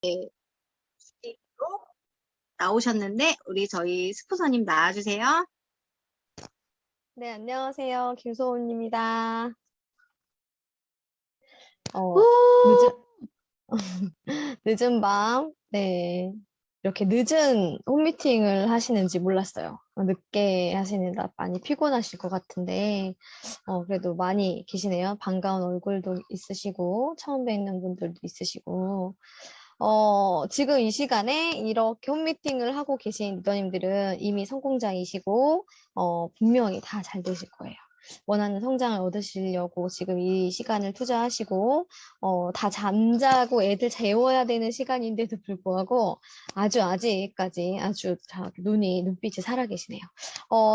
로 나오셨는데 우리 저희 스포서님 나와주세요. 네, 안녕하세요. 김소은입니다. 우! 늦은 밤, 네. 이렇게 늦은 홈미팅을 하시는지 몰랐어요. 늦게 하시느라 많이 피곤하실 것 같은데, 그래도 많이 계시네요. 반가운 얼굴도 있으시고, 처음 뵙는 분들도 있으시고, 지금 이 시간에 이렇게 홈미팅을 하고 계신 리더님들은 이미 성공자이시고, 분명히 다 잘 되실 거예요. 원하는 성장을 얻으시려고 지금 이 시간을 투자하시고, 다 잠자고 애들 재워야 되는 시간인데도 불구하고 아주 아직까지 아주 눈빛이 살아계시네요.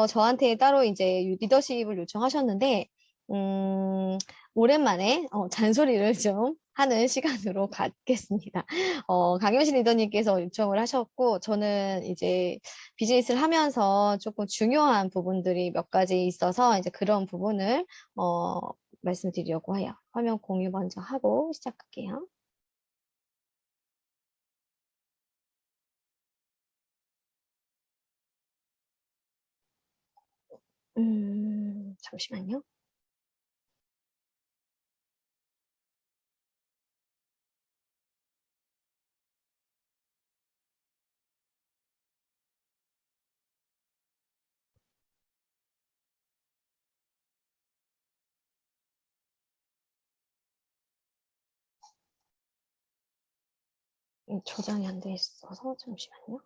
저한테 따로 이제 리더십을 요청하셨는데, 음, 오랜만에 잔소리를 좀 하는 시간으로 갖겠습니다. 강효신 리더님께서 요청을 하셨고, 저는 이제 비즈니스를 하면서 조금 중요한 부분들이 몇 가지 있어서 이제 그런 부분을 말씀드리려고 해요. 화면 공유 먼저 하고 시작할게요. 잠시만요. 저장이 안 돼 있어서 잠시만요.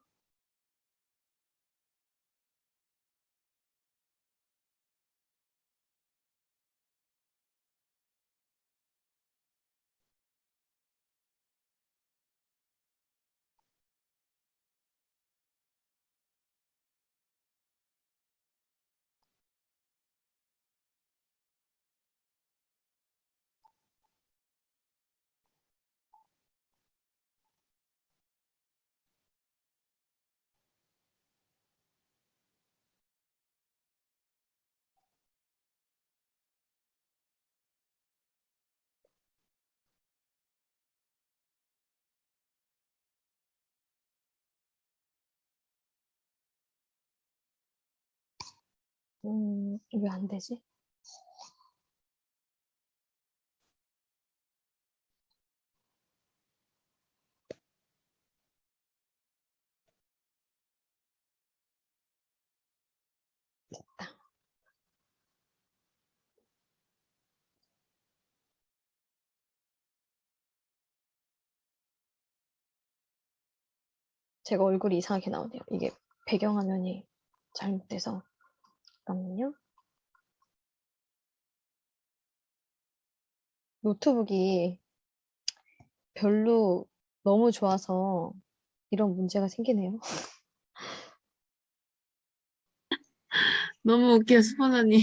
왜 안 되지? 됐다. 제가 얼굴이 이상하게 나오네요. 이게 배경화면이 잘못돼서. 잠깐만요. 노트북이 별로 너무 좋아서 이런 문제가 생기네요. 너무 웃겨, 스포서님.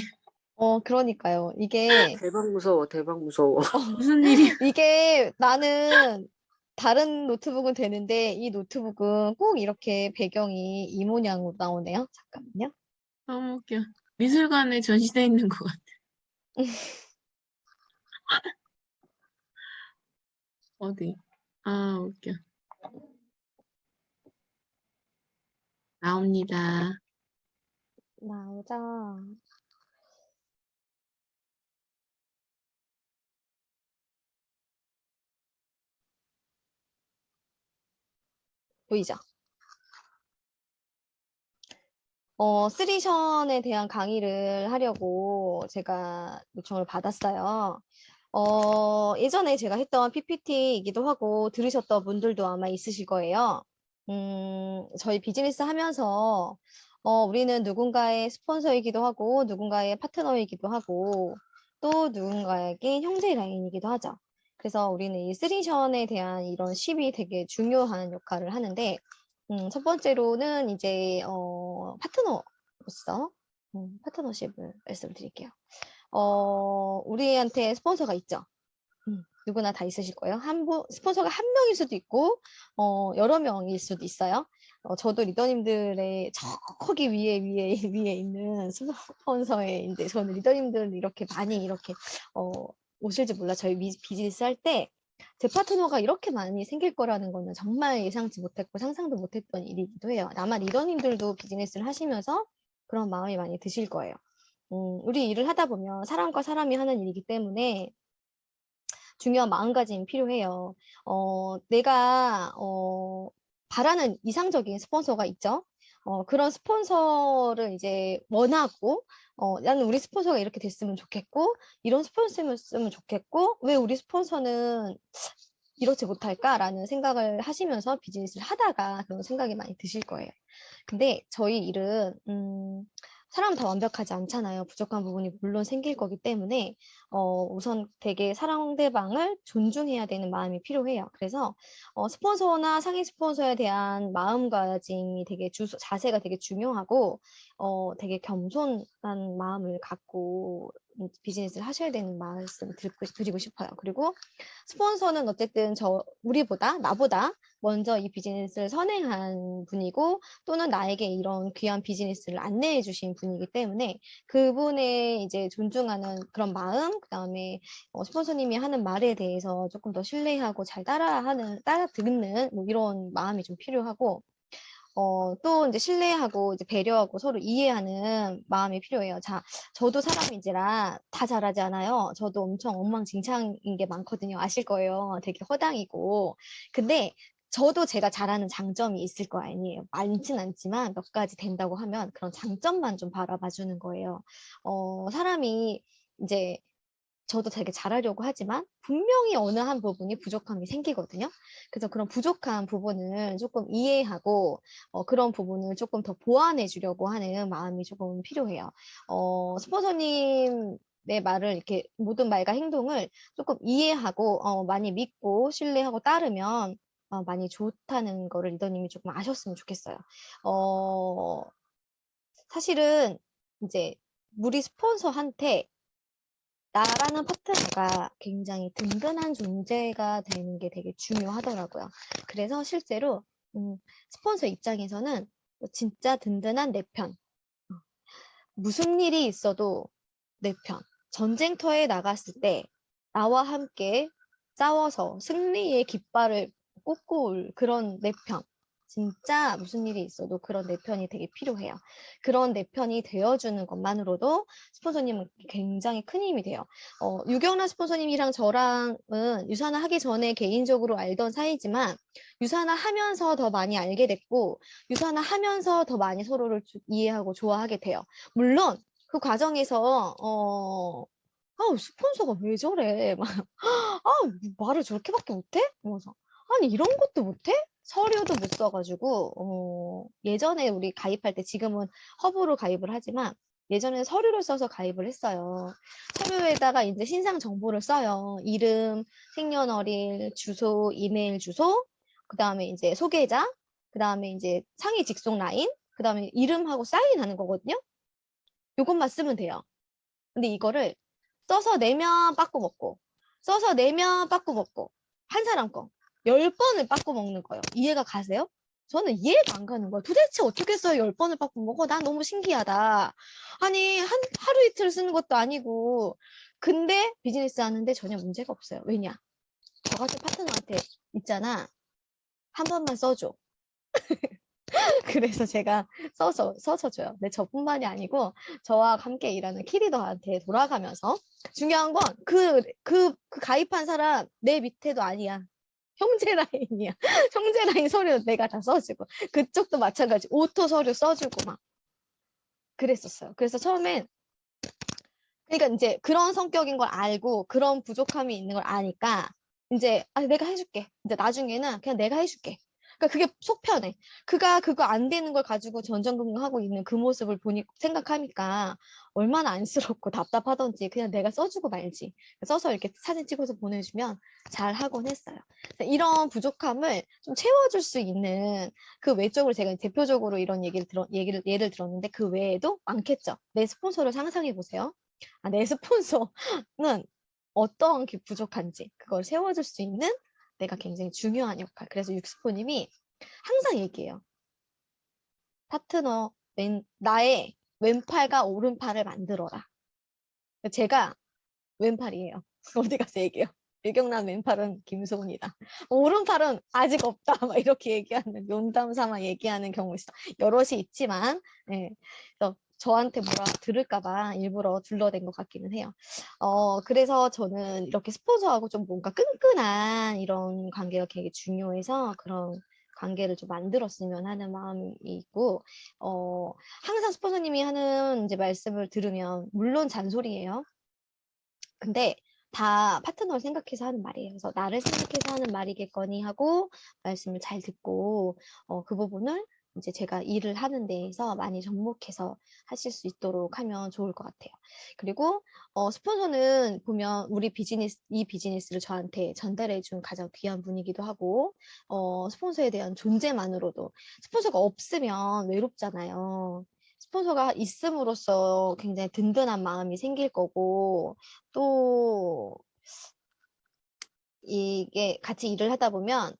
그러니까요. 이게 대박 무서워, 대박 무서워. 무슨 일이야? 이게 나는 다른 노트북은 되는데 이 노트북은 꼭 이렇게 배경이 이 모양으로 나오네요. 잠깐만요. 너무 웃겨. 미술관에 전시돼 있는 것 같아. 어디? 아, 웃겨. 나옵니다. 나오자. 보이죠? 쓰리션에 대한 강의를 하려고 제가 요청을 받았어요. 예전에 제가 했던 PPT이기도 하고 들으셨던 분들도 아마 있으실 거예요. 저희 비즈니스 하면서 우리는 누군가의 스폰서이기도 하고 누군가의 파트너이기도 하고 또 누군가에게 형제 라인이기도 하죠. 그래서 우리는 이 쓰리션에 대한 이런 10이 되게 중요한 역할을 하는데 첫 번째로는 이제 파트너로서 파트너십을 말씀드릴게요. 우리한테 스폰서가 있죠. 누구나 다 있으실 거예요. 스폰서가 한 명일 수도 있고, 여러 명일 수도 있어요. 저도 리더님들의 저기 위에 있는 스폰서에, 이제 저는 리더님들 이렇게 많이 이렇게, 오실지 몰라. 저희 비즈니스 할 때, 제 파트너가 이렇게 많이 생길 거라는 거는 정말 예상치 못했고 상상도 못했던 일이기도 해요. 아마 리더님들도 비즈니스를 하시면서 그런 마음이 많이 드실 거예요. 우리 일을 하다 보면 사람과 사람이 하는 일이기 때문에 중요한 마음가짐이 필요해요. 내가 바라는 이상적인 스폰서가 있죠. 그런 스폰서를 이제 원하고, 나는 우리 스폰서가 이렇게 됐으면 좋겠고, 이런 스폰서였으면 좋겠고, 왜 우리 스폰서는 이렇지 못할까라는 생각을 하시면서 비즈니스를 하다가 그런 생각이 많이 드실 거예요. 근데 저희 일은 사람 다 완벽하지 않잖아요. 부족한 부분이 물론 생길 거기 때문에 우선 되게 상대방을 존중해야 되는 마음이 필요해요. 그래서 스폰서나 상위 스폰서에 대한 마음가짐이 되게 자세가 되게 중요하고 되게 겸손한 마음을 갖고 비즈니스를 하셔야 되는 말씀 드리고 싶어요. 그리고 스폰서는 어쨌든 나보다 먼저 이 비즈니스를 선행한 분이고 또는 나에게 이런 귀한 비즈니스를 안내해 주신 분이기 때문에 그분의 이제 존중하는 그런 마음, 그다음에 스폰서님이 하는 말에 대해서 조금 더 신뢰하고 잘 따라 듣는 뭐 이런 마음이 좀 필요하고 또 이제 신뢰하고 이제 배려하고 서로 이해하는 마음이 필요해요. 자, 저도 사람인지라 다 잘하지 않아요. 저도 엄청 엉망진창인 게 많거든요. 아실 거예요. 되게 허당이고. 근데 저도 제가 잘하는 장점이 있을 거 아니에요. 많진 않지만 몇 가지 된다고 하면 그런 장점만 좀 바라봐 주는 거예요. 사람이 이제 저도 되게 잘하려고 하지만 분명히 어느 한 부분이 부족함이 생기거든요. 그래서 그런 부족한 부분을 조금 이해하고 그런 부분을 조금 더 보완해 주려고 하는 마음이 조금 필요해요. 스폰서님의 말을 이렇게 모든 말과 행동을 조금 이해하고 많이 믿고 신뢰하고 따르면 많이 좋다는 거를 리더님이 조금 아셨으면 좋겠어요. 어, 사실은 이제 우리 스폰서한테 나라는 파트너가 굉장히 든든한 존재가 되는 게 되게 중요하더라고요. 그래서 실제로 스폰서 입장에서는 진짜 든든한 내 편, 무슨 일이 있어도 내 편, 전쟁터에 나갔을 때 나와 함께 싸워서 승리의 깃발을 꽂고 올 그런 내 편, 진짜 무슨 일이 있어도 그런 내 편이 되게 필요해요. 그런 내 편이 되어주는 것만으로도 스폰서님은 굉장히 큰 힘이 돼요. 유경란 스폰서님이랑 저랑은 유산을 하기 전에 개인적으로 알던 사이지만 유산을 하면서 더 많이 알게 됐고 유산을 하면서 더 많이 서로를 이해하고 좋아하게 돼요. 물론 그 과정에서 스폰서가 왜 저래? 막, 말을 저렇게밖에 못해? 이러면서 아니 이런 것도 못해? 서류도 못 써가지고 예전에 우리 가입할 때 지금은 허브로 가입을 하지만 예전에는 서류를 써서 가입을 했어요. 서류에다가 이제 신상 정보를 써요. 이름, 생년월일, 주소, 이메일 주소, 그 다음에 이제 소개자, 그 다음에 이제 상위 직속 라인, 그 다음에 이름하고 사인하는 거거든요. 요것만 쓰면 돼요. 근데 이거를 써서 내면 빠꾸 먹고 써서 내면 빠꾸 먹고 한 사람 거 10번을 빠꾸 먹는 거예요. 이해가 가세요? 저는 이해가 안 가는 거예요. 도대체 어떻게 써요? 10번을 빠꾸 먹어? 난 너무 신기하다. 아니 하루 이틀 쓰는 것도 아니고 근데 비즈니스 하는데 전혀 문제가 없어요. 왜냐? 저 같은 파트너한테 있잖아. 한 번만 써줘. 그래서 제가 써서 줘요. 근데 저뿐만이 아니고 저와 함께 일하는 키리더한테 돌아가면서 중요한 건 그 가입한 사람 내 밑에도 아니야. 형제 라인이야. 형제 라인 서류 내가 다 써주고 그쪽도 마찬가지 오토 서류 써주고 막 그랬었어요. 그래서 처음엔 그러니까 이제 그런 성격인 걸 알고 그런 부족함이 있는 걸 아니까 이제 내가 해줄게. 이제 나중에는 그냥 내가 해줄게. 그러니까 그게 속 편해. 그가 그거 안 되는 걸 가지고 전전긍긍하고 있는 그 모습을 보니 생각하니까 얼마나 안쓰럽고 답답하던지 그냥 내가 써주고 말지. 써서 이렇게 사진 찍어서 보내주면 잘 하곤 했어요. 이런 부족함을 좀 채워줄 수 있는 그 외적으로 제가 대표적으로 이런 예를 들었는데 그 외에도 많겠죠. 내 스폰서를 상상해 보세요. 내 스폰서는 어떤 게 부족한지 그걸 세워줄 수 있는 내가 굉장히 중요한 역할. 그래서 육스포님이 항상 얘기해요. 파트너, 나의 왼팔과 오른팔을 만들어라. 제가 왼팔이에요. 어디 가서 얘기해요. 유경남 왼팔은 김소은이다. 오른팔은 아직 없다. 막 이렇게 얘기하는 농담 삼아 얘기하는 경우 있어. 여럿이 있지만 예. 그래서 저한테 뭐라 들을까봐 일부러 둘러댄 것 같기는 해요. 그래서 저는 이렇게 스폰서하고 좀 뭔가 끈끈한 이런 관계가 되게 중요해서 그런 관계를 좀 만들었으면 하는 마음이 있고, 항상 스폰서님이 하는 이제 말씀을 들으면 물론 잔소리예요. 근데 다 파트너를 생각해서 하는 말이에요. 그래서 나를 생각해서 하는 말이겠거니 하고 말씀을 잘 듣고 그 부분을 이제 제가 일을 하는 데에서 많이 접목해서 하실 수 있도록 하면 좋을 것 같아요. 그리고 스폰서는 보면 이 비즈니스를 저한테 전달해 준 가장 귀한 분이기도 하고 스폰서에 대한 존재만으로도 스폰서가 없으면 외롭잖아요. 스폰서가 있음으로써 굉장히 든든한 마음이 생길 거고 또 이게 같이 일을 하다 보면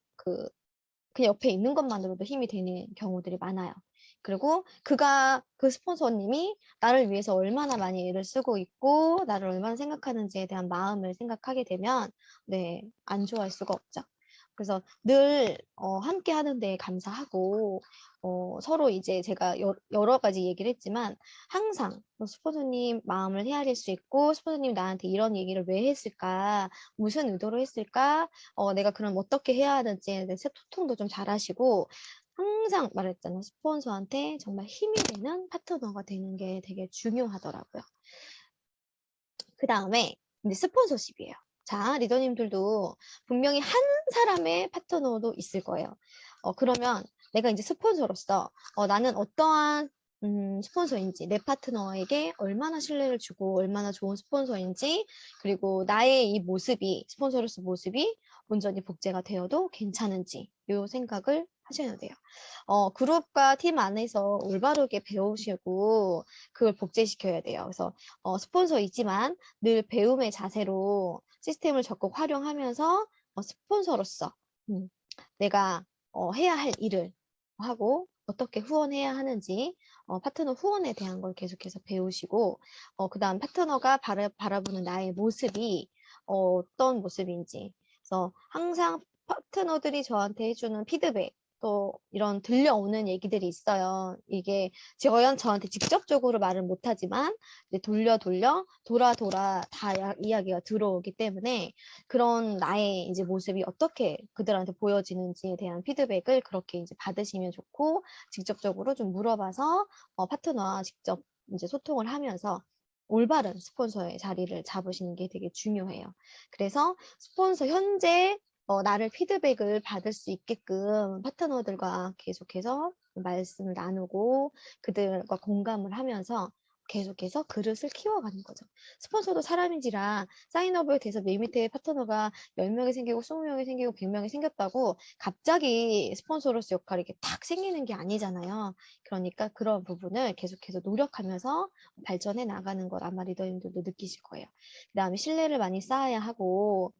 그냥 옆에 있는 것만으로도 힘이 되는 경우들이 많아요. 그리고 그 스폰서님이 나를 위해서 얼마나 많이 애를 쓰고 있고 나를 얼마나 생각하는지에 대한 마음을 생각하게 되면 네, 안 좋아할 수가 없죠. 그래서 늘 함께 하는 데 감사하고 서로 이제 제가 여러 가지 얘기를 했지만 항상 스폰서님 마음을 헤아릴 수 있고 스폰서님 나한테 이런 얘기를 왜 했을까? 무슨 의도로 했을까? 내가 그럼 어떻게 해야 하는지에 대해서 소통도 좀 잘하시고 항상 말했잖아요. 스폰서한테 정말 힘이 되는 파트너가 되는 게 되게 중요하더라고요. 그 다음에 이제 스폰서십이에요. 자, 리더님들도 분명히 한 사람의 파트너도 있을 거예요. 그러면 내가 이제 스폰서로서 나는 어떠한 스폰서인지, 내 파트너에게 얼마나 신뢰를 주고 얼마나 좋은 스폰서인지, 그리고 나의 이 모습이, 스폰서로서 모습이 온전히 복제가 되어도 괜찮은지, 이 생각을 하셔야 돼요. 그룹과 팀 안에서 올바르게 배우시고 그걸 복제시켜야 돼요. 그래서 스폰서이지만 늘 배움의 자세로 시스템을 적극 활용하면서 스폰서로서 내가 해야 할 일을 하고 어떻게 후원해야 하는지 파트너 후원에 대한 걸 계속해서 배우시고 그다음 파트너가 바라보는 나의 모습이 어떤 모습인지 그래서 항상 파트너들이 저한테 해주는 피드백 또 이런 들려오는 얘기들이 있어요. 이게 저한테 직접적으로 말을 못하지만 이제 돌아 다 이야기가 들어오기 때문에 그런 나의 이제 모습이 어떻게 그들한테 보여지는지에 대한 피드백을 그렇게 이제 받으시면 좋고 직접적으로 좀 물어봐서 파트너와 직접 이제 소통을 하면서 올바른 스폰서의 자리를 잡으시는 게 되게 중요해요. 그래서 스폰서 현재 나를 피드백을 받을 수 있게끔 파트너들과 계속해서 말씀을 나누고 그들과 공감을 하면서 계속해서 그릇을 키워가는 거죠. 스폰서도 사람인지라 사인업에 돼서 내 밑에 파트너가 10명이 생기고 20명이 생기고 100명이 생겼다고 갑자기 스폰서로서 역할이 이렇게 탁 생기는 게 아니잖아요. 그러니까 그런 부분을 계속해서 노력하면서 발전해 나가는 걸 아마 리더님들도 느끼실 거예요. 그 다음에 신뢰를 많이 쌓아야 하고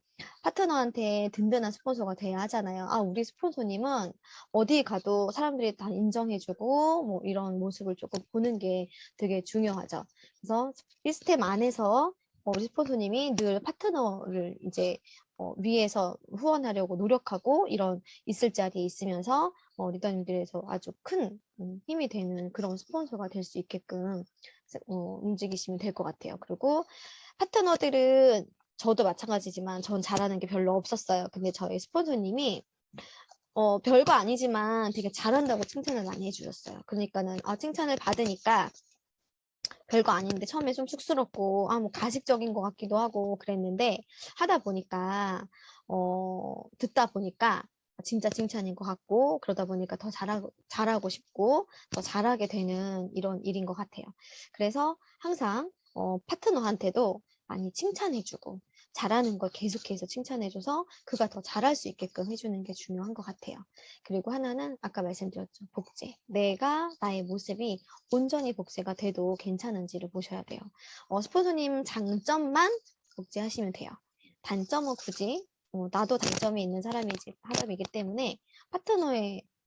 파트너한테 든든한 스폰서가 돼야 하잖아요. 우리 스폰서님은 어디 가도 사람들이 다 인정해주고 뭐 이런 모습을 조금 보는 게 되게 중요하죠. 그래서 시스템 안에서 우리 스폰서님이 늘 파트너를 이제 위에서 후원하려고 노력하고 이런 있을 자리에 있으면서 리더님들에서 아주 큰 힘이 되는 그런 스폰서가 될 수 있게끔 움직이시면 될 것 같아요. 그리고 파트너들은 저도 마찬가지지만 전 잘하는 게 별로 없었어요. 근데 저희 스폰서님이 별거 아니지만 되게 잘한다고 칭찬을 많이 해주셨어요. 그러니까는 칭찬을 받으니까 별거 아닌데 처음에 좀 쑥스럽고 뭐 가식적인 것 같기도 하고 그랬는데 하다 보니까 듣다 보니까 진짜 칭찬인 것 같고 그러다 보니까 더 잘하고 싶고 더 잘하게 되는 이런 일인 것 같아요. 그래서 항상 파트너한테도 많이 칭찬해주고 잘하는 걸 계속해서 칭찬해줘서 그가 더 잘할 수 있게끔 해주는 게 중요한 것 같아요. 그리고 하나는 아까 말씀드렸죠. 복제. 나의 모습이 온전히 복제가 돼도 괜찮은지를 보셔야 돼요. 스폰서님 장점만 복제하시면 돼요. 단점은 굳이 나도 단점이 있는 사람이기 때문에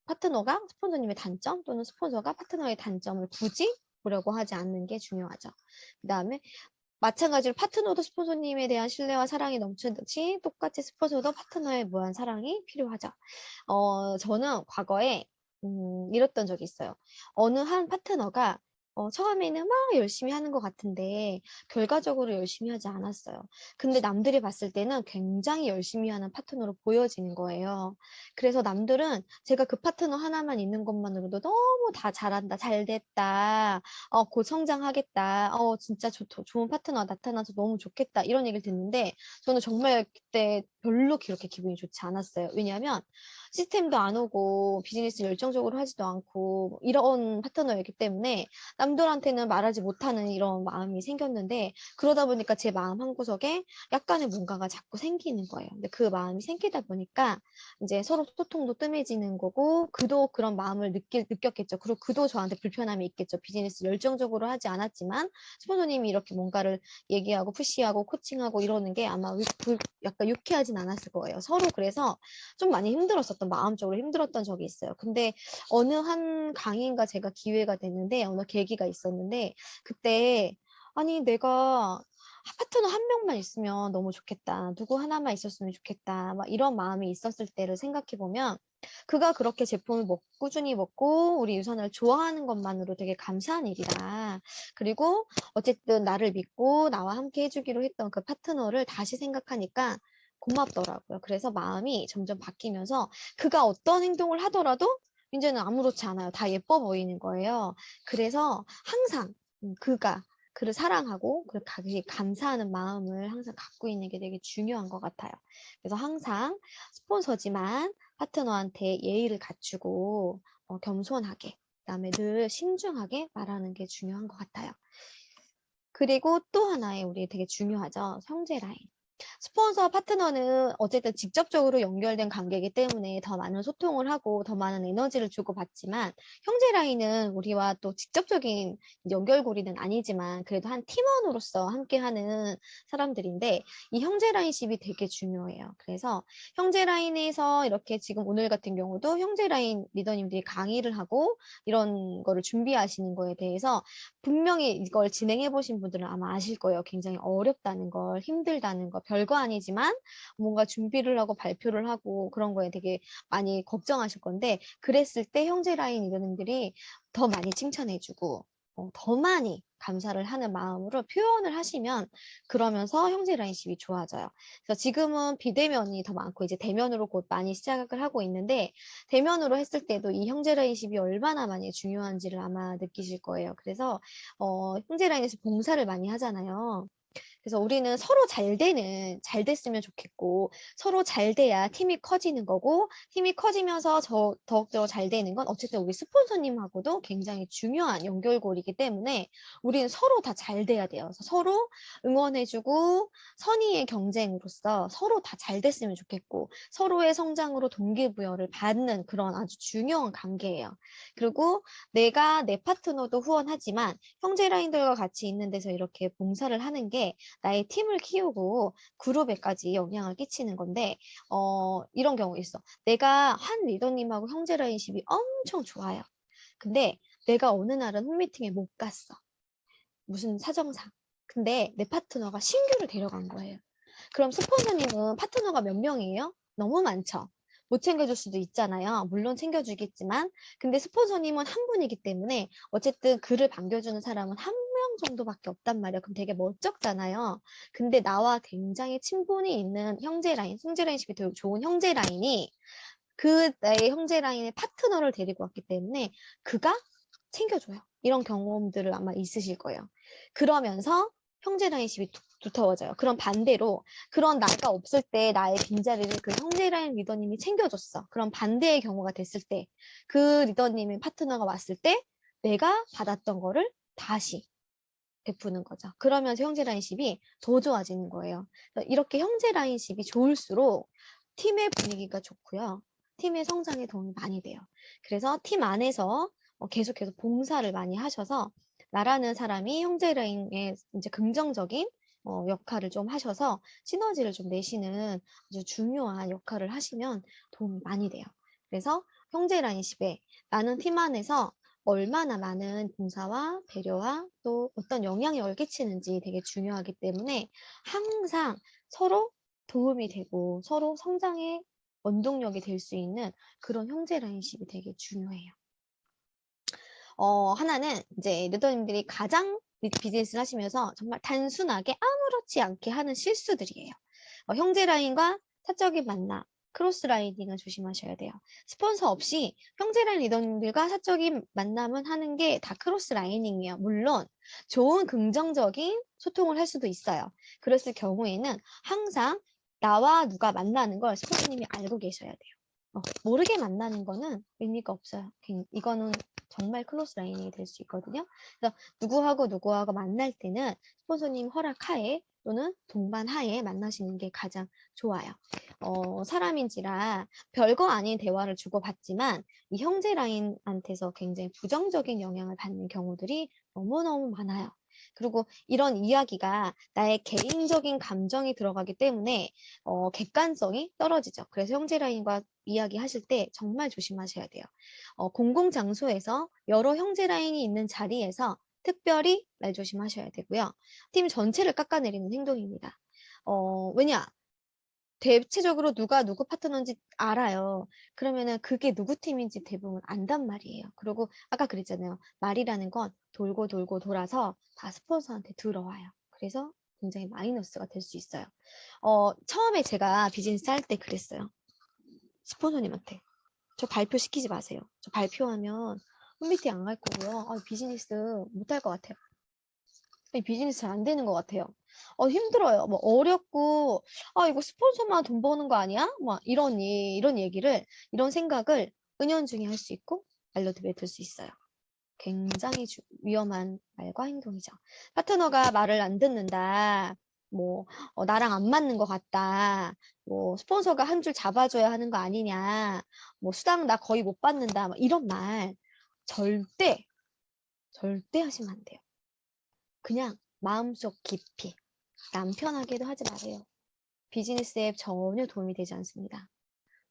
파트너가 스폰서님의 단점 또는 스폰서가 파트너의 단점을 굳이 보려고 하지 않는 게 중요하죠. 그 다음에 마찬가지로 파트너도 스폰서님에 대한 신뢰와 사랑이 넘치듯이 똑같이 스폰서도 파트너에 무한 사랑이 필요하죠. 저는 과거에 이랬던 적이 있어요. 어느 한 파트너가 처음에는 막 열심히 하는 것 같은데 결과적으로 열심히 하지 않았어요. 근데 남들이 봤을 때는 굉장히 열심히 하는 파트너로 보여지는 거예요. 그래서 남들은 제가 그 파트너 하나만 있는 것만으로도 너무 다 잘한다, 잘 됐다, 곧 성장하겠다, 진짜 좋은 파트너 나타나서 너무 좋겠다, 이런 얘기를 듣는데 저는 정말 그때 별로 그렇게 기분이 좋지 않았어요. 왜냐하면 시스템도 안 오고 비즈니스 열정적으로 하지도 않고 뭐 이런 파트너였기 때문에 남들한테는 말하지 못하는 이런 마음이 생겼는데 그러다 보니까 제 마음 한구석에 약간의 뭔가가 자꾸 생기는 거예요. 근데 그 마음이 생기다 보니까 이제 서로 소통도 뜸해지는 거고 그도 그런 마음을 느꼈겠죠. 그리고 그도 저한테 불편함이 있겠죠. 비즈니스 열정적으로 하지 않았지만 스폰서님이 이렇게 뭔가를 얘기하고 푸시하고 코칭하고 이러는 게 아마 약간 유쾌하진 않았을 거예요. 서로 그래서 좀 많이 힘들었었던 마음적으로 힘들었던 적이 있어요. 근데 어느 한 강의인가 제가 기회가 됐는데 어느 계기가 있었는데 그때 아니 내가 파트너 한 명만 있으면 너무 좋겠다. 누구 하나만 있었으면 좋겠다. 막 이런 마음이 있었을 때를 생각해 보면 그가 그렇게 제품을 꾸준히 먹고 우리 유산을 좋아하는 것만으로 되게 감사한 일이다. 그리고 어쨌든 나를 믿고 나와 함께 해주기로 했던 그 파트너를 다시 생각하니까 고맙더라고요. 그래서 마음이 점점 바뀌면서 그가 어떤 행동을 하더라도 이제는 아무렇지 않아요. 다 예뻐 보이는 거예요. 그래서 항상 그가 그를 사랑하고 그 감사하는 마음을 항상 갖고 있는 게 되게 중요한 것 같아요. 그래서 항상 스폰서지만 파트너한테 예의를 갖추고 겸손하게 그다음에 늘 신중하게 말하는 게 중요한 것 같아요. 그리고 또 하나의 우리 되게 중요하죠. 형제 라인. 스폰서 파트너는 어쨌든 직접적으로 연결된 관계이기 때문에 더 많은 소통을 하고 더 많은 에너지를 주고받지만 형제 라인은 우리와 또 직접적인 연결고리는 아니지만 그래도 한 팀원으로서 함께하는 사람들인데 이 형제 라인십이 되게 중요해요. 그래서 형제 라인에서 이렇게 지금 오늘 같은 경우도 형제 라인 리더님들이 강의를 하고 이런 거를 준비하시는 거에 대해서 분명히 이걸 진행해 보신 분들은 아마 아실 거예요. 굉장히 어렵다는 걸, 힘들다는 거, 별거 아니지만 뭔가 준비를 하고 발표를 하고 그런 거에 되게 많이 걱정하실 건데 그랬을 때 형제 라인 리더님들이 더 많이 칭찬해주고 더 많이 감사를 하는 마음으로 표현을 하시면 그러면서 형제 라인십이 좋아져요. 그래서 지금은 비대면이 더 많고 이제 대면으로 곧 많이 시작을 하고 있는데 대면으로 했을 때도 이 형제 라인십이 얼마나 많이 중요한지를 아마 느끼실 거예요. 그래서 형제 라인에서 봉사를 많이 하잖아요. 그래서 우리는 서로 잘 됐으면 좋겠고, 서로 잘 돼야 팀이 커지는 거고, 팀이 커지면서 더욱더 잘 되는 건 어쨌든 우리 스폰서님하고도 굉장히 중요한 연결고리이기 때문에 우리는 서로 다 잘 돼야 돼요. 그래서 서로 응원해주고, 선의의 경쟁으로서 서로 다 잘 됐으면 좋겠고, 서로의 성장으로 동기부여를 받는 그런 아주 중요한 관계예요. 그리고 내가 내 파트너도 후원하지만 형제 라인들과 같이 있는 데서 이렇게 봉사를 하는 게 나의 팀을 키우고 그룹에까지 영향을 끼치는 건데 이런 경우 있어. 내가 한 리더님하고 형제 라인십이 엄청 좋아요. 근데 내가 어느 날은 홈미팅에 못 갔어. 무슨 사정상. 근데 내 파트너가 신규를 데려간 거예요. 그럼 스폰서님은 파트너가 몇 명이에요? 너무 많죠. 못 챙겨줄 수도 있잖아요. 물론 챙겨주겠지만, 근데 스폰서님은 한 분이기 때문에 어쨌든 그를 반겨주는 사람은 한 명 정도밖에 없단 말이에요. 그럼 되게 멀쩍잖아요. 근데 나와 굉장히 친분이 있는 형제 라인십이 되게 좋은 형제 라인이 그 나의 형제 라인의 파트너를 데리고 왔기 때문에 그가 챙겨줘요. 이런 경험들을 아마 있으실 거예요. 그러면서 형제 라인십이 두터워져요. 그럼 반대로 그런 나가 없을 때 나의 빈자리를 그 형제 라인 리더님이 챙겨줬어. 그럼 반대의 경우가 됐을 때 그 리더님의 파트너가 왔을 때 내가 받았던 거를 다시 베푸는 거죠. 그러면서 형제 라인십이 더 좋아지는 거예요. 이렇게 형제 라인십이 좋을수록 팀의 분위기가 좋고요. 팀의 성장에 도움이 많이 돼요. 그래서 팀 안에서 계속해서 봉사를 많이 하셔서 나라는 사람이 형제 라인의 이제 긍정적인 역할을 좀 하셔서 시너지를 좀 내시는 아주 중요한 역할을 하시면 도움이 많이 돼요. 그래서 형제 라인십에 나는 팀 안에서 얼마나 많은 봉사와 배려와 또 어떤 영향력을 끼치는지 되게 중요하기 때문에 항상 서로 도움이 되고 서로 성장의 원동력이 될 수 있는 그런 형제 라인십이 되게 중요해요. 하나는 이제 리더님들이 가장 비즈니스를 하시면서 정말 단순하게 아무렇지 않게 하는 실수들이에요. 형제 라인과 사적인 만남, 크로스 라이딩을 조심하셔야 돼요. 스폰서 없이 형제 라인 리더님들과 사적인 만남은 하는 게 다 크로스 라이닝이에요. 물론 좋은 긍정적인 소통을 할 수도 있어요. 그랬을 경우에는 항상 나와 누가 만나는 걸 스폰서님이 알고 계셔야 돼요. 모르게 만나는 거는 의미가 없어요. 이거는 정말 클로스 라인이 될 수 있거든요. 그래서 누구하고 만날 때는 스폰서님 허락하에 또는 동반하에 만나시는 게 가장 좋아요. 사람인지라 별거 아닌 대화를 주고받지만 이 형제 라인한테서 굉장히 부정적인 영향을 받는 경우들이 너무너무 많아요. 그리고 이런 이야기가 나의 개인적인 감정이 들어가기 때문에 객관성이 떨어지죠. 그래서 형제 라인과 이야기하실 때 정말 조심하셔야 돼요. 공공장소에서 여러 형제 라인이 있는 자리에서 특별히 말 조심하셔야 되고요. 팀 전체를 깎아내리는 행동입니다. 왜냐? 대체적으로 누가 누구 파트너인지 알아요. 그러면은 그게 누구 팀인지 대부분 안단 말이에요. 그리고 아까 그랬잖아요. 말이라는 건 돌고 돌고 돌아서 다 스폰서한테 들어와요. 그래서 굉장히 마이너스가 될 수 있어요. 처음에 제가 비즈니스 할 때 그랬어요. 스폰서님한테. 저 발표시키지 마세요. 저 발표하면 홈미팅 안 갈 거고요. 비즈니스 못 할 것 같아요. 비즈니스 잘 안 되는 것 같아요. 힘들어요. 뭐 어렵고 이거 스폰서만 돈 버는 거 아니야? 막 이런 얘기를 이런 생각을 은연중에 할 수 있고 알러드에 들 수 있어요. 굉장히 위험한 말과 행동이죠. 파트너가 말을 안 듣는다. 뭐 나랑 안 맞는 것 같다. 뭐 스폰서가 한 줄 잡아줘야 하는 거 아니냐. 뭐 수당 나 거의 못 받는다. 이런 말 절대 하시면 안 돼요. 그냥 마음속 깊이 남편에게도 하지 마세요. 비즈니스에 전혀 도움이 되지 않습니다.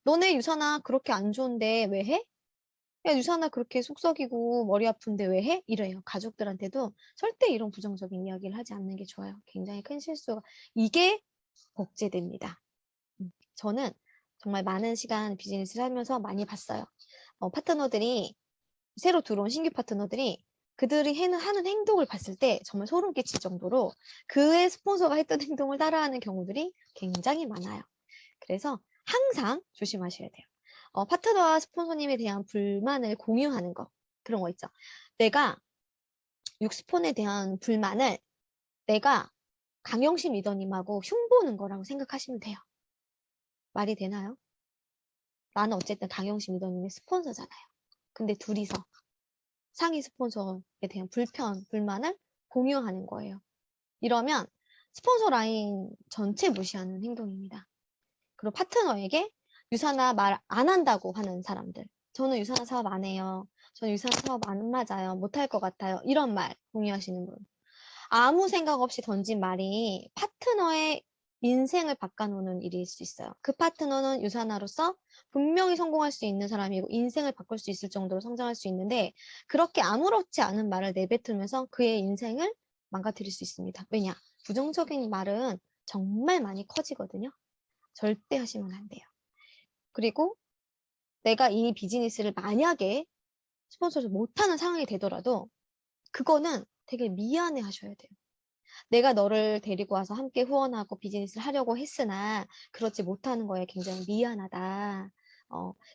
너네 유산아 그렇게 안 좋은데 왜 해? 야 유산아 그렇게 속 썩이고 머리 아픈데 왜 해? 이래요. 가족들한테도 절대 이런 부정적인 이야기를 하지 않는 게 좋아요. 굉장히 큰 실수가 이게 복제됩니다. 저는 정말 많은 시간 비즈니스를 하면서 많이 봤어요. 파트너들이 새로 들어온 신규 파트너들이 그들이 하는 행동을 봤을 때 정말 소름 끼칠 정도로 그의 스폰서가 했던 행동을 따라하는 경우들이 굉장히 많아요. 그래서 항상 조심하셔야 돼요. 파트너와 스폰서님에 대한 불만을 공유하는 거. 그런 거 있죠. 내가 육스폰에 대한 불만을 내가 강영심 리더님하고 흉보는 거라고 생각하시면 돼요. 말이 되나요? 나는 어쨌든 강영심 리더님의 스폰서잖아요. 근데 둘이서 상위 스폰서에 대한 불만을 공유하는 거예요. 이러면 스폰서 라인 전체 무시하는 행동입니다. 그리고 파트너에게 유산화 말 안 한다고 하는 사람들. 저는 유산화 사업 안 해요. 저는 유산화 사업 안 맞아요. 못할 것 같아요. 이런 말 공유하시는 분. 아무 생각 없이 던진 말이 파트너의 인생을 바꿔놓는 일일 수 있어요. 그 파트너는 유산화로서 분명히 성공할 수 있는 사람이고 인생을 바꿀 수 있을 정도로 성장할 수 있는데 그렇게 아무렇지 않은 말을 내뱉으면서 그의 인생을 망가뜨릴 수 있습니다. 왜냐? 부정적인 말은 정말 많이 커지거든요. 절대 하시면 안 돼요. 그리고 내가 이 비즈니스를 만약에 스폰서를 못하는 상황이 되더라도 그거는 되게 미안해 하셔야 돼요. 내가 너를 데리고 와서 함께 후원하고 비즈니스를 하려고 했으나 그렇지 못하는 거에 굉장히 미안하다.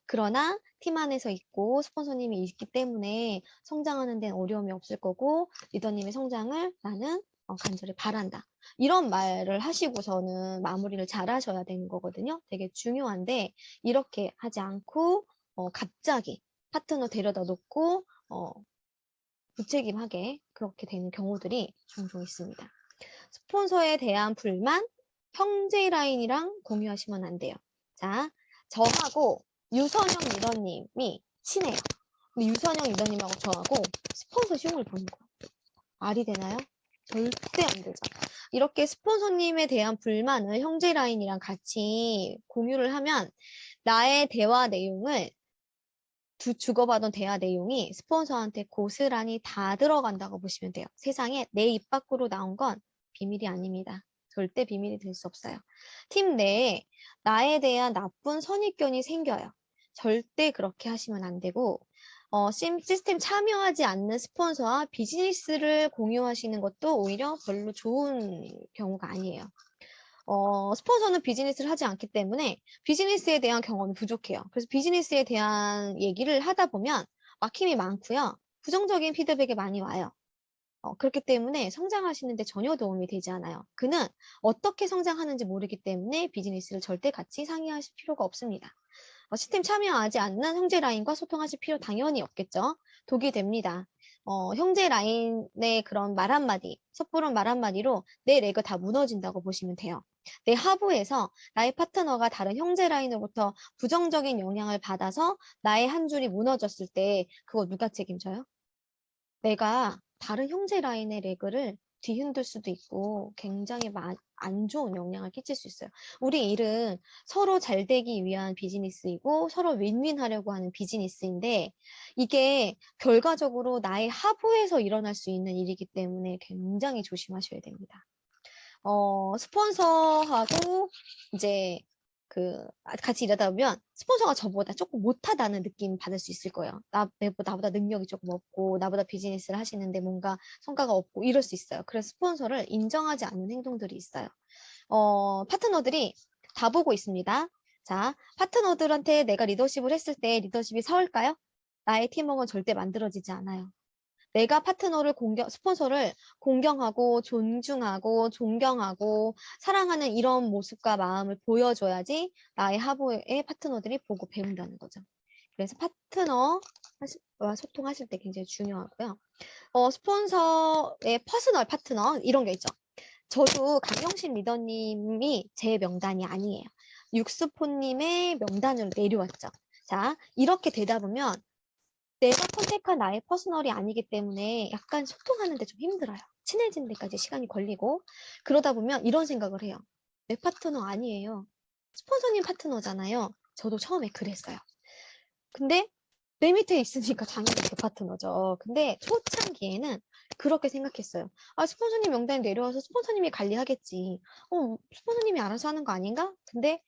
그러나 팀 안에서 있고 스폰서님이 있기 때문에 성장하는 데는 어려움이 없을 거고 리더님의 성장을 나는 간절히 바란다. 이런 말을 하시고서는 마무리를 잘 하셔야 되는 거거든요. 되게 중요한데 이렇게 하지 않고 갑자기 파트너 데려다 놓고 무책임하게 그렇게 되는 경우들이 종종 있습니다. 스폰서에 대한 불만, 형제 라인이랑 공유하시면 안 돼요. 자, 저하고 유선영 리더님이 친해요. 근데 유선영 리더님하고 저하고 스폰서 흉을 보는 거예요. 말이 되나요? 절대 안 되죠. 이렇게 스폰서님에 대한 불만을 형제 라인이랑 같이 공유를 하면 나의 대화 내용을 주고받은 대화 내용이 스폰서한테 고스란히 다 들어간다고 보시면 돼요. 세상에 내 입 밖으로 나온 건 비밀이 아닙니다. 절대 비밀이 될 수 없어요. 팀 내에 나에 대한 나쁜 선입견이 생겨요. 절대 그렇게 하시면 안 되고 시스템 참여하지 않는 스폰서와 비즈니스를 공유하시는 것도 오히려 별로 좋은 경우가 아니에요. 스폰서는 비즈니스를 하지 않기 때문에 비즈니스에 대한 경험이 부족해요. 그래서 비즈니스에 대한 얘기를 하다 보면 막힘이 많고요. 부정적인 피드백이 많이 와요. 그렇기 때문에 성장하시는데 전혀 도움이 되지 않아요. 그는 어떻게 성장하는지 모르기 때문에 비즈니스를 절대 같이 상의하실 필요가 없습니다. 시스템 참여하지 않는 형제 라인과 소통하실 필요 당연히 없겠죠. 독이 됩니다. 형제 라인의 그런 말 한마디, 섣부른 말 한마디로 내 레그 다 무너진다고 보시면 돼요. 내 하부에서 나의 파트너가 다른 형제 라인으로부터 부정적인 영향을 받아서 나의 한 줄이 무너졌을 때 그거 누가 책임져요? 내가 다른 형제 라인의 레그를 뒤흔들 수도 있고 굉장히 안 좋은 영향을 끼칠 수 있어요. 우리 일은 서로 잘 되기 위한 비즈니스이고 서로 윈윈하려고 하는 비즈니스인데 이게 결과적으로 나의 하부에서 일어날 수 있는 일이기 때문에 굉장히 조심하셔야 됩니다. 스폰서하고 이제 같이 일하다 보면 스폰서가 저보다 조금 못하다는 느낌 받을 수 있을 거예요. 나보다 능력이 조금 없고, 나보다 비즈니스를 하시는데 뭔가 성과가 없고 이럴 수 있어요. 그래서 스폰서를 인정하지 않는 행동들이 있어요. 파트너들이 다 보고 있습니다. 자, 파트너들한테 내가 리더십을 했을 때 리더십이 서울까요? 나의 팀워크는 절대 만들어지지 않아요. 내가 스폰서를 공경하고 존중하고 존경하고 사랑하는 이런 모습과 마음을 보여줘야지 나의 하부의 파트너들이 보고 배운다는 거죠. 그래서 파트너와 소통하실 때 굉장히 중요하고요. 스폰서의 퍼스널 파트너 이런 게 있죠. 저도 강영신 리더님이 제 명단이 아니에요. 육수포님의 명단으로 내려왔죠. 자, 이렇게 되다 보면 내가 선택한 나의 퍼스널이 아니기 때문에 약간 소통하는데 좀 힘들어요. 친해지는 데까지 시간이 걸리고 그러다 보면 이런 생각을 해요. 내 파트너 아니에요. 스폰서님 파트너잖아요. 저도 처음에 그랬어요. 근데 내 밑에 있으니까 당연히 제 파트너죠. 근데 초창기에는 그렇게 생각했어요. 아, 스폰서님 명단에 내려와서 스폰서님이 관리하겠지. 스폰서님이 알아서 하는 거 아닌가? 근데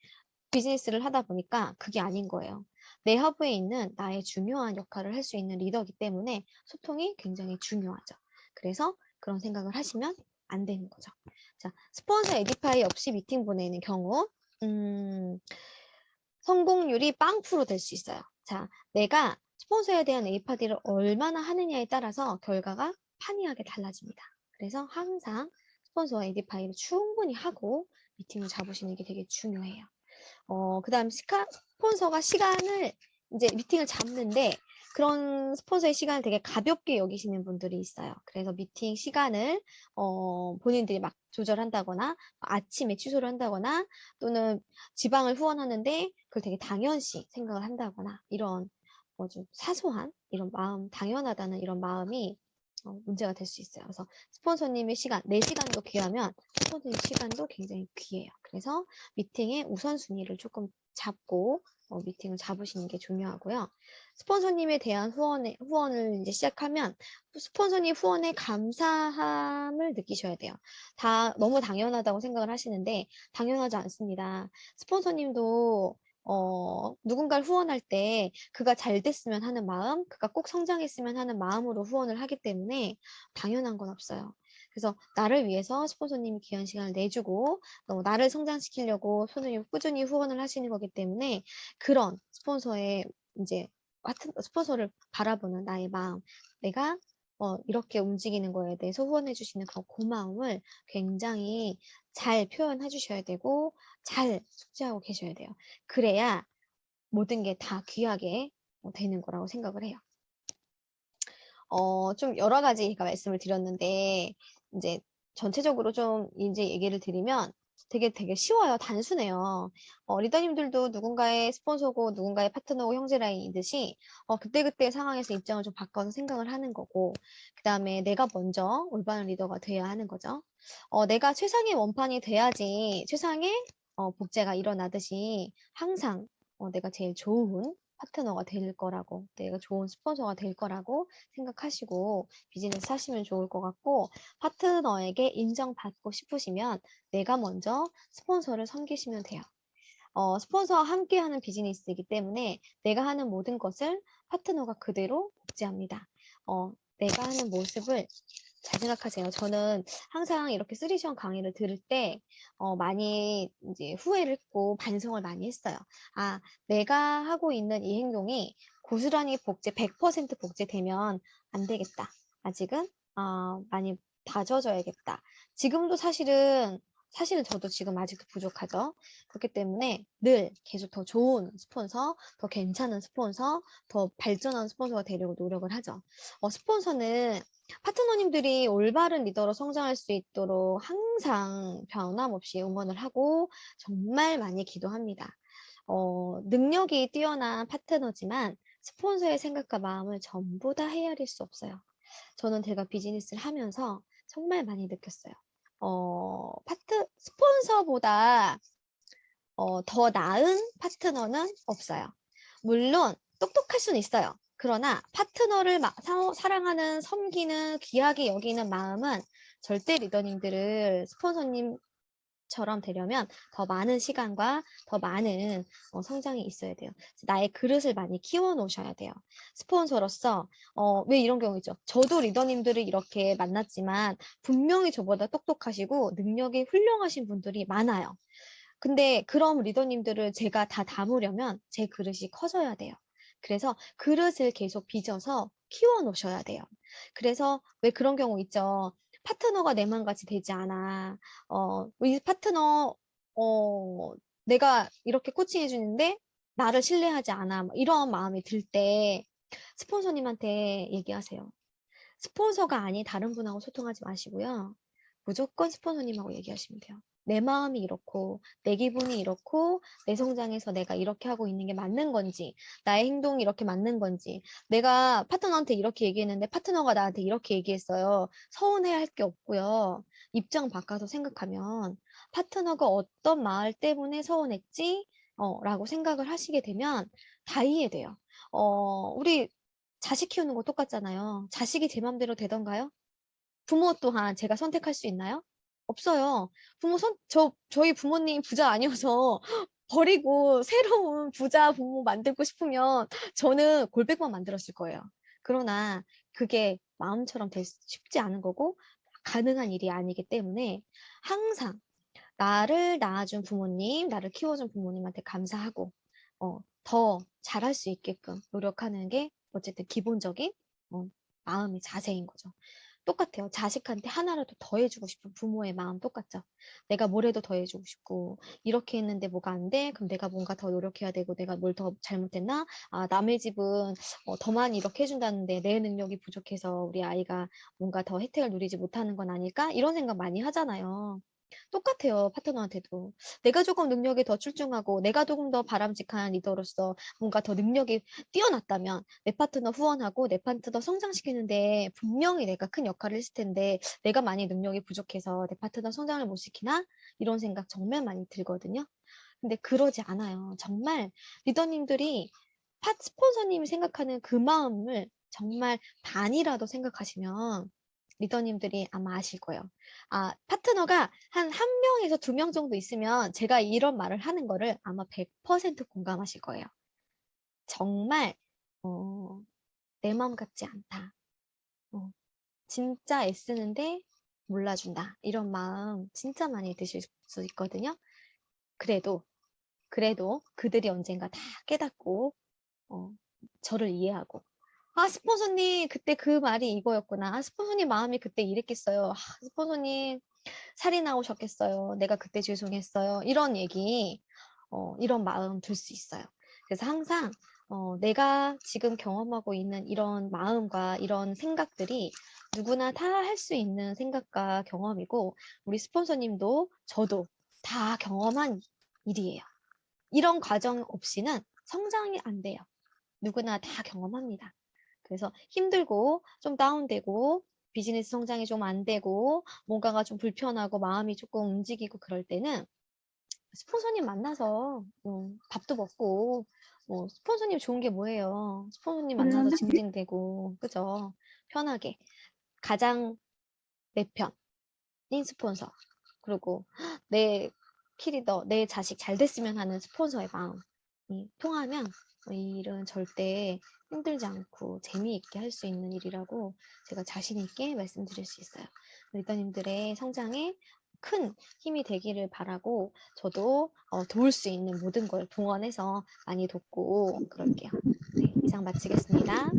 비즈니스를 하다 보니까 그게 아닌 거예요. 내 하부에 있는 나의 중요한 역할을 할 수 있는 리더이기 때문에 소통이 굉장히 중요하죠. 그래서 그런 생각을 하시면 안 되는 거죠. 자, 스폰서 에디파이 없이 미팅 보내는 경우, 성공률이 빵프로 될 수 있어요. 자, 내가 스폰서에 대한 에이파디를 얼마나 하느냐에 따라서 결과가 판이하게 달라집니다. 그래서 항상 스폰서와 에디파이를 충분히 하고 미팅을 잡으시는 게 되게 중요해요. 그다음 스폰서가 시간을 이제 미팅을 잡는데 그런 스폰서의 시간을 되게 가볍게 여기시는 분들이 있어요. 그래서 미팅 시간을 본인들이 막 조절한다거나 아침에 취소를 한다거나 또는 지방을 후원하는데 그걸 되게 당연시 생각을 한다거나 이런 좀 사소한 이런 마음, 당연하다는 이런 마음이 문제가 될 수 있어요. 그래서 스폰서님의 시간, 내 시간도 귀하면 스폰서님 시간도 굉장히 귀해요. 그래서 미팅의 우선순위를 조금 잡고 미팅을 잡으시는 게 중요하고요. 스폰서님에 대한 후원을 이제 시작하면 스폰서님 후원에 감사함을 느끼셔야 돼요. 너무 당연하다고 생각을 하시는데 당연하지 않습니다. 스폰서님도 누군가를 후원할 때 그가 잘 됐으면 하는 마음, 그가 꼭 성장했으면 하는 마음으로 후원을 하기 때문에 당연한 건 없어요. 그래서 나를 위해서 스폰서님이 귀한 시간을 내주고 나를 성장시키려고 꾸준히 후원을 하시는 거기 때문에 그런 스폰서의 이제 스폰서를 바라보는 나의 마음, 내가 이렇게 움직이는 거에 대해서 후원해 주시는 그런 고마움을 굉장히 잘 표현해 주셔야 되고 잘 숙지하고 계셔야 돼요. 그래야 모든 게 다 귀하게 되는 거라고 생각을 해요. 좀 여러 가지가 말씀을 드렸는데 이제 전체적으로 좀 이제 얘기를 드리면 되게 쉬워요. 단순해요. 리더님들도 누군가의 스폰서고 누군가의 파트너고 형제 라인이듯이 그때그때 상황에서 입장을 좀 바꿔서 생각을 하는 거고 그 다음에 내가 먼저 올바른 리더가 돼야 하는 거죠. 내가 최상의 원판이 돼야지 최상의 복제가 일어나듯이 항상 내가 제일 좋은 파트너가 될 거라고, 내가 좋은 스폰서가 될 거라고 생각하시고 비즈니스 하시면 좋을 것 같고, 파트너에게 인정받고 싶으시면 내가 먼저 스폰서를 섬기시면 돼요. 스폰서와 함께하는 비즈니스이기 때문에 내가 하는 모든 것을 파트너가 그대로 복제합니다. 내가 하는 모습을 잘 생각하세요. 저는 항상 이렇게 쓰리션 강의를 들을 때 많이 이제 후회를 했고 반성을 많이 했어요. 아, 내가 하고 있는 이 행동이 고스란히 복제, 100% 복제되면 안 되겠다. 아직은 많이 다져져야겠다. 지금도 사실은 저도 지금 아직도 부족하죠. 그렇기 때문에 늘 계속 더 좋은 스폰서, 더 괜찮은 스폰서, 더 발전한 스폰서가 되려고 노력을 하죠. 스폰서는 파트너님들이 올바른 리더로 성장할 수 있도록 항상 변함없이 응원을 하고 정말 많이 기도합니다. 능력이 뛰어난 파트너지만 스폰서의 생각과 마음을 전부 다 헤아릴 수 없어요. 저는 제가 비즈니스를 하면서 정말 많이 느꼈어요. 스폰서보다 더 나은 파트너는 없어요. 물론 똑똑할 수는 있어요. 그러나 파트너를 사랑하는, 섬기는, 귀하게 여기는 마음은 절대 리더님들을 스폰서님처럼 되려면 더 많은 시간과 더 많은 성장이 있어야 돼요. 나의 그릇을 많이 키워 놓으셔야 돼요. 스폰서로서 왜 이런 경우 있죠? 저도 리더님들을 이렇게 만났지만 분명히 저보다 똑똑하시고 능력이 훌륭하신 분들이 많아요. 근데 그런 리더님들을 제가 다 담으려면 제 그릇이 커져야 돼요. 그래서 그릇을 계속 빚어서 키워 놓으셔야 돼요. 그래서 왜 그런 경우 있죠. 파트너가 내 맘같이 되지 않아. 이 파트너, 어, 내가 이렇게 코칭해 주는데 나를 신뢰하지 않아. 뭐 이런 마음이 들 때 스폰서님한테 얘기하세요. 스폰서가 아닌 다른 분하고 소통하지 마시고요. 무조건 스폰서님하고 얘기하시면 돼요. 내 마음이 이렇고, 내 기분이 이렇고, 내 성장에서 내가 이렇게 하고 있는 게 맞는 건지, 나의 행동이 이렇게 맞는 건지, 내가 파트너한테 이렇게 얘기했는데 파트너가 나한테 이렇게 얘기했어요. 서운해야 할 게 없고요. 입장 바꿔서 생각하면 파트너가 어떤 말 때문에 서운했지? 라고 생각을 하시게 되면 다 이해돼요. 우리 자식 키우는 거 똑같잖아요. 자식이 제 맘대로 되던가요? 부모 또한 제가 선택할 수 있나요? 없어요. 저희 부모님 부자 아니어서 버리고 새로운 부자 부모 만들고 싶으면 저는 골백만 만들었을 거예요. 그러나 그게 마음처럼 쉽지 않은 거고 가능한 일이 아니기 때문에 항상 나를 낳아준 부모님, 나를 키워준 부모님한테 감사하고 더 잘할 수 있게끔 노력하는 게 어쨌든 기본적인 어, 마음의 자세인 거죠. 똑같아요. 자식한테 하나라도 더 해주고 싶은 부모의 마음 똑같죠. 내가 뭐라도 더 해주고 싶고, 이렇게 했는데 뭐가 안 돼? 그럼 내가 뭔가 더 노력해야 되고, 내가 뭘 더 잘못했나? 남의 집은 더 많이 이렇게 해준다는데 내 능력이 부족해서 우리 아이가 뭔가 더 혜택을 누리지 못하는 건 아닐까? 이런 생각 많이 하잖아요. 똑같아요, 파트너한테도. 내가 조금 능력이 더 출중하고, 내가 조금 더 바람직한 리더로서 뭔가 더 능력이 뛰어났다면, 내 파트너 후원하고, 내 파트너 성장시키는데 분명히 내가 큰 역할을 했을 텐데, 내가 많이 능력이 부족해서 내 파트너 성장을 못 시키나? 이런 생각 정말 많이 들거든요. 근데 그러지 않아요. 정말 리더님들이 스폰서님이 생각하는 그 마음을 정말 반이라도 생각하시면 리더님들이 아마 아실 거예요. 파트너가 한 명에서 2명 정도 있으면 제가 이런 말을 하는 거를 아마 100% 공감하실 거예요. 정말, 내 마음 같지 않다. 어, 진짜 애쓰는데 몰라준다. 이런 마음 진짜 많이 드실 수 있거든요. 그래도, 그래도 그들이 언젠가 다 깨닫고, 어, 저를 이해하고, 스폰서님, 그때 그 말이 이거였구나. 스폰서님 마음이 그때 이랬겠어요. 스폰서님, 살이 나오셨겠어요. 내가 그때 죄송했어요. 이런 얘기, 이런 마음 들 수 있어요. 그래서 항상, 내가 지금 경험하고 있는 이런 마음과 이런 생각들이 누구나 다 할 수 있는 생각과 경험이고, 우리 스폰서님도 저도 다 경험한 일이에요. 이런 과정 없이는 성장이 안 돼요. 누구나 다 경험합니다. 그래서 힘들고 좀 다운되고 비즈니스 성장이 좀 안 되고 뭔가가 좀 불편하고 마음이 조금 움직이고 그럴 때는 스폰서님 만나서 밥도 먹고 뭐 스폰서님 좋은 게 뭐예요? 스폰서님 만나서 징징대고, 그죠? 편하게. 가장 내 편인 스폰서. 그리고 내 키리더, 내 자식 잘 됐으면 하는 스폰서의 마음이 통하면 이 일은 절대 힘들지 않고 재미있게 할 수 있는 일이라고 제가 자신 있게 말씀드릴 수 있어요. 리더님들의 성장에 큰 힘이 되기를 바라고 저도 도울 수 있는 모든 걸 동원해서 많이 돕고 그럴게요. 네, 이상 마치겠습니다.